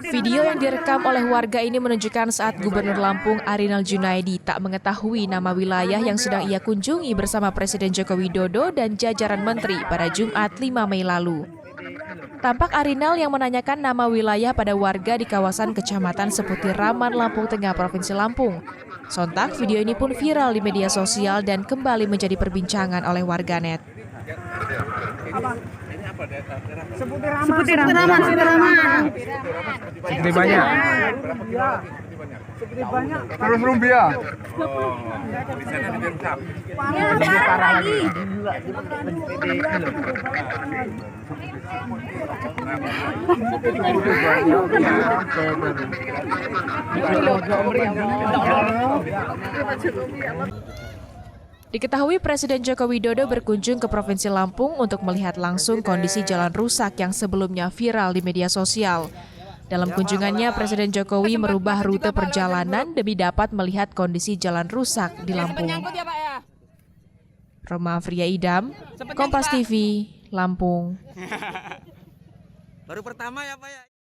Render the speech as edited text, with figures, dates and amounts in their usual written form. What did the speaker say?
Video yang direkam oleh warga ini menunjukkan saat Gubernur Lampung Arinal Junaidi tak mengetahui nama wilayah yang sedang ia kunjungi bersama Presiden Joko Widodo dan jajaran menteri pada Jumat 5 Mei lalu. Tampak Arinal yang menanyakan nama wilayah pada warga di kawasan Kecamatan Seputi Raman, Lampung Tengah, Provinsi Lampung. Sontak, video ini pun viral di media sosial dan kembali menjadi perbincangan oleh warganet. Seputi Raman. Seperti banyak. Terus rumbia. Di sana dibentam. Lebih parah lagi. Diketahui Presiden Joko Widodo berkunjung ke Provinsi Lampung untuk melihat langsung kondisi jalan rusak yang sebelumnya viral di media sosial. Dalam kunjungannya, Presiden Jokowi merubah rute perjalanan demi dapat melihat kondisi jalan rusak di Lampung. Roma Afria Idam, Kompas TV, Lampung. Baru pertama ya Pak ya.